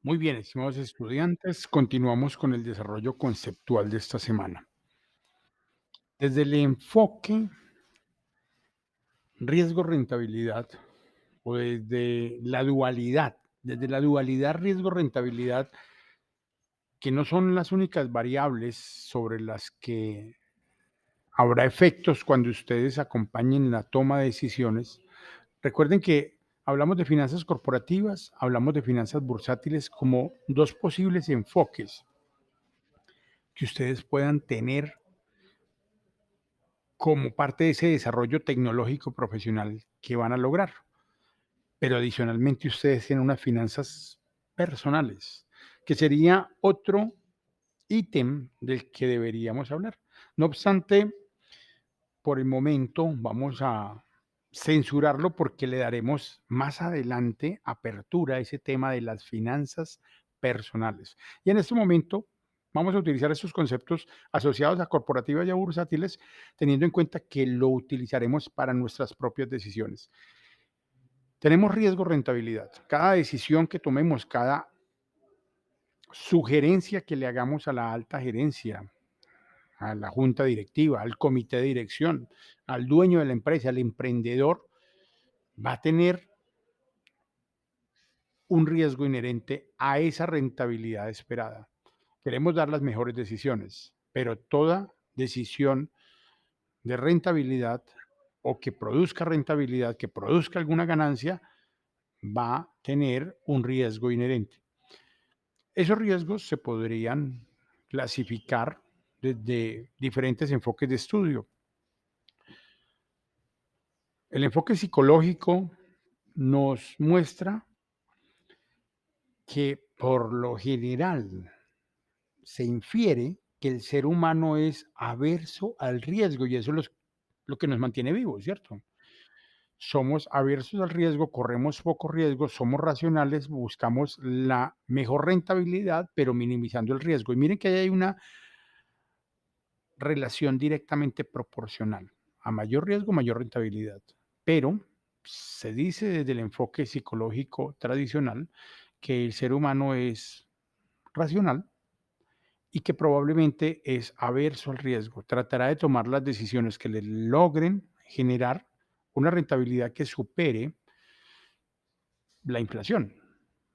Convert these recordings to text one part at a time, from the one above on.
Muy bien, estimados estudiantes, continuamos con el desarrollo conceptual de esta semana. Desde el enfoque riesgo-rentabilidad o desde la dualidad riesgo-rentabilidad, que no son las únicas variables sobre las que habrá efectos cuando ustedes acompañen la toma de decisiones. Recuerden que hablamos de finanzas corporativas, hablamos de finanzas bursátiles como dos posibles enfoques que ustedes puedan tener como parte de ese desarrollo tecnológico profesional que van a lograr. Pero adicionalmente ustedes tienen unas finanzas personales, que sería otro ítem del que deberíamos hablar. No obstante, por el momento vamos a censurarlo porque le daremos más adelante apertura a ese tema de las finanzas personales. Y en este momento vamos a utilizar estos conceptos asociados a corporativas y a bursátiles, teniendo en cuenta que lo utilizaremos para nuestras propias decisiones. Tenemos riesgo rentabilidad. Cada decisión que tomemos, cada sugerencia que le hagamos a la alta gerencia, a la junta directiva, al comité de dirección, al dueño de la empresa, al emprendedor, va a tener un riesgo inherente a esa rentabilidad esperada. Queremos dar las mejores decisiones, pero toda decisión de rentabilidad o que produzca rentabilidad, que produzca alguna ganancia, va a tener un riesgo inherente. Esos riesgos se podrían clasificar desde diferentes enfoques de estudio. El enfoque psicológico nos muestra que por lo general se infiere que el ser humano es averso al riesgo y eso es lo que nos mantiene vivos, ¿cierto? Somos aversos al riesgo, corremos poco riesgo, somos racionales, buscamos la mejor rentabilidad, pero minimizando el riesgo. Y miren que ahí hay una relación directamente proporcional. A mayor riesgo, mayor rentabilidad. Pero se dice desde el enfoque psicológico tradicional que el ser humano es racional y que probablemente es averso al riesgo. Tratará de tomar las decisiones que le logren generar una rentabilidad que supere la inflación.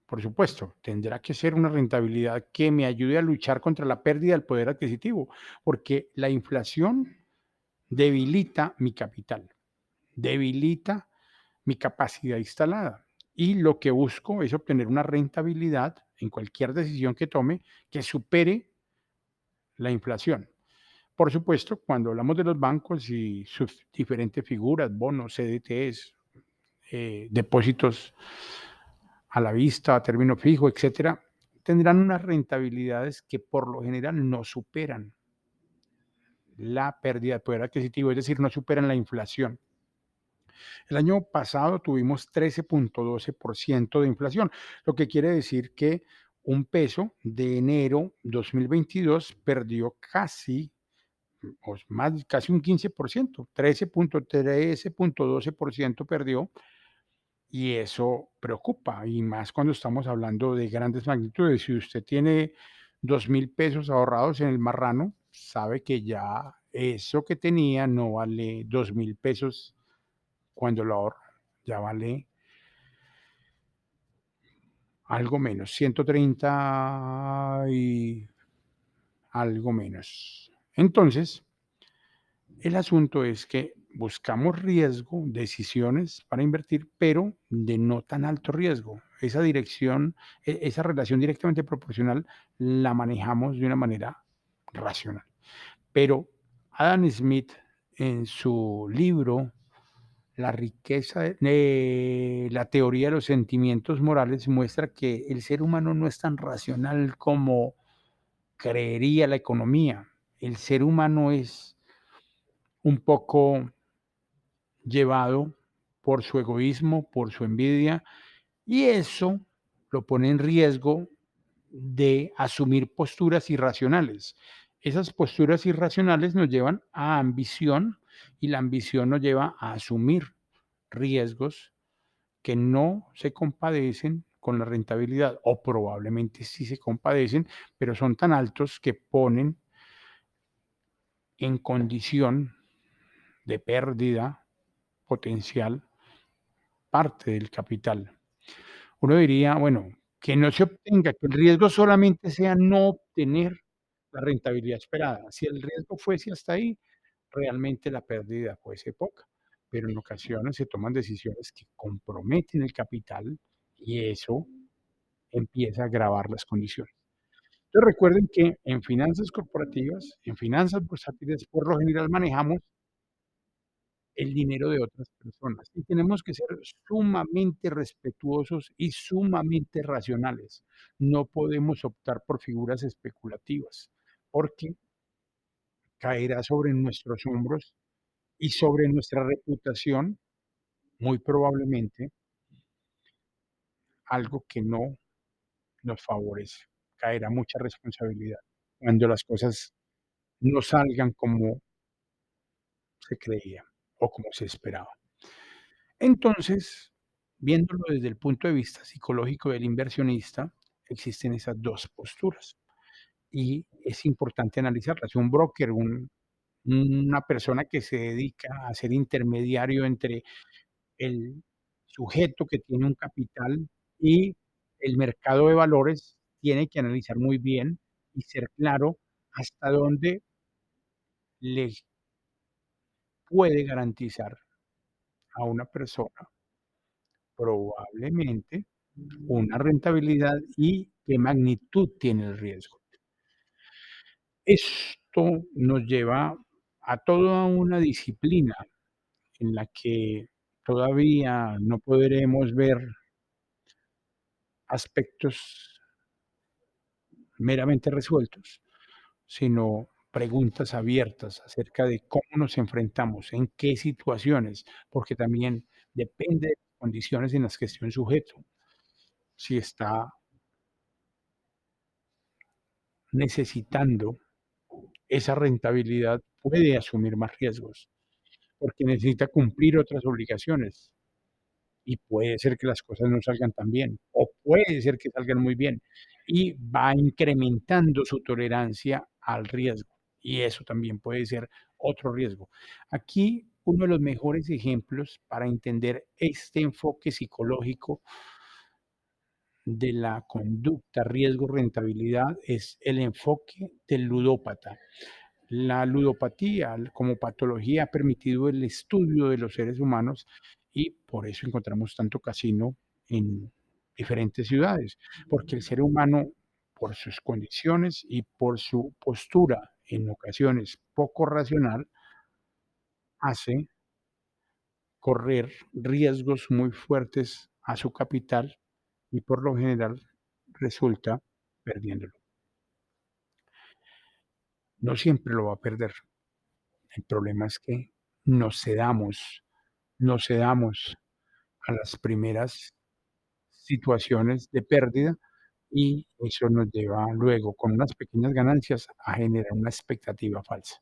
Por supuesto, tendrá que ser una rentabilidad que me ayude a luchar contra la pérdida del poder adquisitivo, porque la inflación debilita mi capital, debilita mi capacidad instalada. Y lo que busco es obtener una rentabilidad en cualquier decisión que tome que supere la inflación. Por supuesto, cuando hablamos de los bancos y sus diferentes figuras, bonos, CDTs, depósitos a la vista, a término fijo, etcétera, tendrán unas rentabilidades que por lo general no superan la pérdida de poder adquisitivo, es decir, no superan la inflación. El año pasado tuvimos 13.12% de inflación, lo que quiere decir que un peso de enero 2022 perdió casi un 15%, 13.12% perdió, y eso preocupa, y más cuando estamos hablando de grandes magnitudes. Si usted tiene 2.000 pesos ahorrados en el marrano, sabe que ya eso que tenía no vale 2.000 pesos cuando lo ahorra, ya vale algo menos, 130 y algo menos. Entonces, el asunto es que buscamos riesgo, decisiones para invertir, pero de no tan alto riesgo. Esa dirección, esa relación directamente proporcional la manejamos de una manera racional. Pero Adam Smith, en su libro La riqueza, la teoría de los sentimientos morales, muestra que el ser humano no es tan racional como creería la economía. El ser humano es un poco llevado por su egoísmo, por su envidia, y eso lo pone en riesgo de asumir posturas irracionales. Esas posturas irracionales nos llevan a ambición y la ambición nos lleva a asumir riesgos que no se compadecen con la rentabilidad, o probablemente sí se compadecen, pero son tan altos que ponen en condición de pérdida potencial parte del capital. Uno diría, bueno, que no se obtenga, que el riesgo solamente sea no obtener la rentabilidad esperada. Si el riesgo fuese hasta ahí, realmente la pérdida fuese poca, pero en ocasiones se toman decisiones que comprometen el capital y eso empieza a agravar las condiciones. Entonces recuerden que en finanzas corporativas, en finanzas bursátiles, por lo general manejamos el dinero de otras personas y tenemos que ser sumamente respetuosos y sumamente racionales. No podemos optar por figuras especulativas porque caerá sobre nuestros hombros y sobre nuestra reputación, muy probablemente, algo que no nos favorece. Caerá mucha responsabilidad cuando las cosas no salgan como se creía o como se esperaba. Entonces, viéndolo desde el punto de vista psicológico del inversionista, existen esas 2 posturas y es importante analizarlas. Un broker, una persona que se dedica a ser intermediario entre el sujeto que tiene un capital y el mercado de valores, tiene que analizar muy bien y ser claro hasta dónde le puede garantizar a una persona probablemente una rentabilidad y qué magnitud tiene el riesgo. Esto nos lleva a toda una disciplina en la que todavía no podremos ver aspectos meramente resueltos, sino preguntas abiertas acerca de cómo nos enfrentamos, en qué situaciones, porque también depende de las condiciones en las que esté un sujeto. Si está necesitando esa rentabilidad, puede asumir más riesgos, porque necesita cumplir otras obligaciones y puede ser que las cosas no salgan tan bien, o puede ser que salgan muy bien, y va incrementando su tolerancia al riesgo, y eso también puede ser otro riesgo. Aquí, uno de los mejores ejemplos para entender este enfoque psicológico de la conducta riesgo-rentabilidad es el enfoque del ludópata. La ludopatía como patología ha permitido el estudio de los seres humanos y por eso encontramos tanto casino en diferentes ciudades, porque el ser humano, por sus condiciones y por su postura en ocasiones poco racional, hace correr riesgos muy fuertes a su capital y por lo general resulta perdiéndolo. No siempre lo va a perder. El problema es que nos cedamos, nos cedamos a las primeras situaciones de pérdida y eso nos lleva luego, con unas pequeñas ganancias, a generar una expectativa falsa.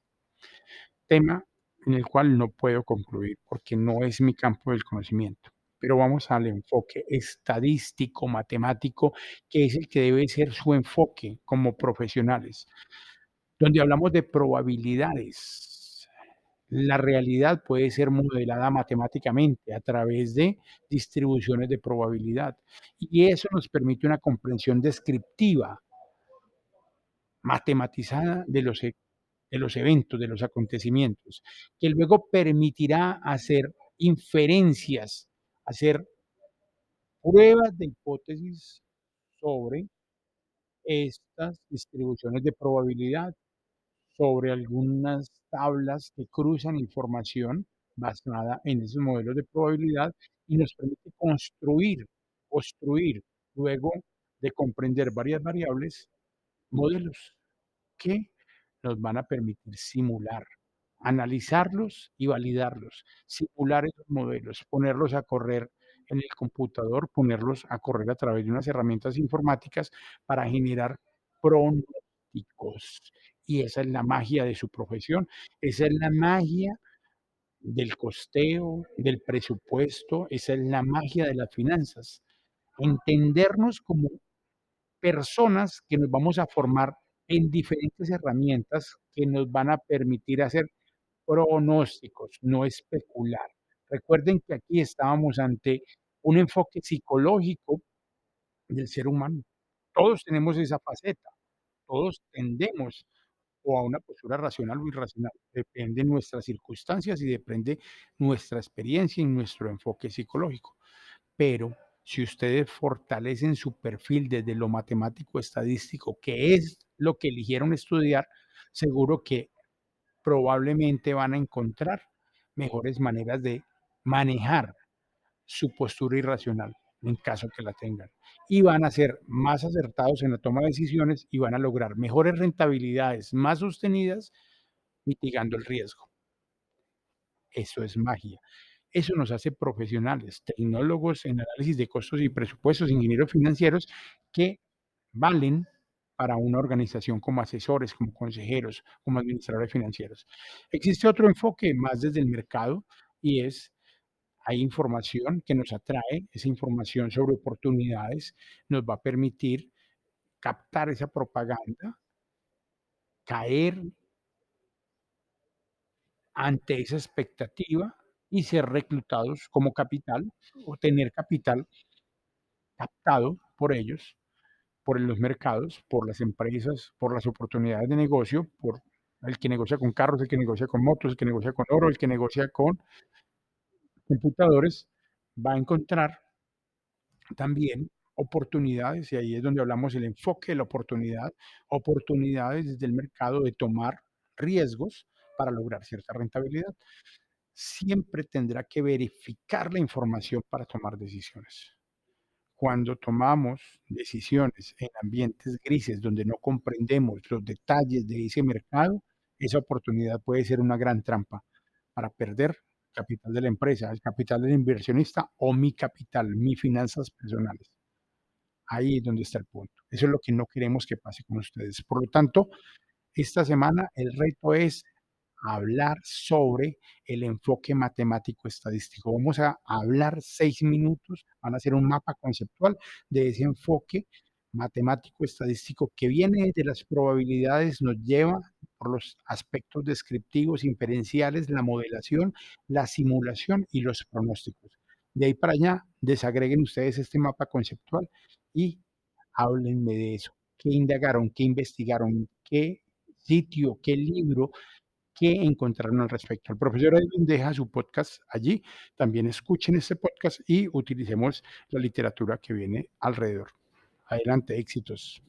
Tema en el cual no puedo concluir porque no es mi campo del conocimiento. Pero vamos al enfoque estadístico, matemático, que es el que debe ser su enfoque como profesionales, donde hablamos de probabilidades. La realidad puede ser modelada matemáticamente a través de distribuciones de probabilidad, y eso nos permite una comprensión descriptiva, matematizada de los eventos, de los acontecimientos, que luego permitirá hacer inferencias, hacer pruebas de hipótesis sobre estas distribuciones de probabilidad, sobre algunas tablas que cruzan información basada en esos modelos de probabilidad y nos permite construir, luego de comprender varias variables, modelos que nos van a permitir simular, analizarlos y validarlos, simular esos modelos, ponerlos a correr en el computador, ponerlos a correr a través de unas herramientas informáticas para generar pronósticos. Y esa es la magia de su profesión, esa es la magia del costeo, del presupuesto, esa es la magia de las finanzas. entendernos como personas que nos vamos a formar en diferentes herramientas que nos van a permitir hacer pronósticos, no especular. Recuerden que aquí estábamos ante un enfoque psicológico del ser humano. Todos tenemos esa faceta, todos tendemos o a una postura racional o irracional. Depende de nuestras circunstancias y depende nuestra experiencia y nuestro enfoque psicológico. Pero si ustedes fortalecen su perfil desde lo matemático estadístico, que es lo que eligieron estudiar, seguro que probablemente van a encontrar mejores maneras de manejar su postura irracional, en caso que la tengan. Y van a ser más acertados en la toma de decisiones y van a lograr mejores rentabilidades más sostenidas, mitigando el riesgo. Eso es magia. Eso nos hace profesionales, tecnólogos en análisis de costos y presupuestos, ingenieros financieros que valen para una organización como asesores, como consejeros, como administradores financieros. Existe otro enfoque más desde el mercado y es, hay información que nos atrae, esa información sobre oportunidades nos va a permitir captar esa propaganda, caer ante esa expectativa y ser reclutados como capital o tener capital captado por ellos, por los mercados, por las empresas, por las oportunidades de negocio, por el que negocia con carros, el que negocia con motos, el que negocia con oro, el que negocia con computadores, va a encontrar también oportunidades, y ahí es donde hablamos el enfoque de la oportunidad, oportunidades desde el mercado de tomar riesgos para lograr cierta rentabilidad. Siempre tendrá que verificar la información para tomar decisiones. Cuando tomamos decisiones en ambientes grises donde no comprendemos los detalles de ese mercado, esa oportunidad puede ser una gran trampa para perder capital de la empresa, el capital del inversionista o mi capital, mis finanzas personales. Ahí es donde está el punto. Eso es lo que no queremos que pase con ustedes. Por lo tanto, esta semana el reto es hablar sobre el enfoque matemático estadístico. Vamos a hablar 6 minutos, van a hacer un mapa conceptual de ese enfoque matemático estadístico que viene de las probabilidades, nos lleva por los aspectos descriptivos, inferenciales, la modelación, la simulación y los pronósticos. De ahí para allá, desagreguen ustedes este mapa conceptual y háblenme de eso. ¿Qué indagaron? ¿Qué investigaron? ¿Qué sitio? ¿Qué libro? ¿Qué encontraron al respecto? El profesor Edwin deja su podcast allí. También escuchen este podcast y utilicemos la literatura que viene alrededor. Adelante, éxitos.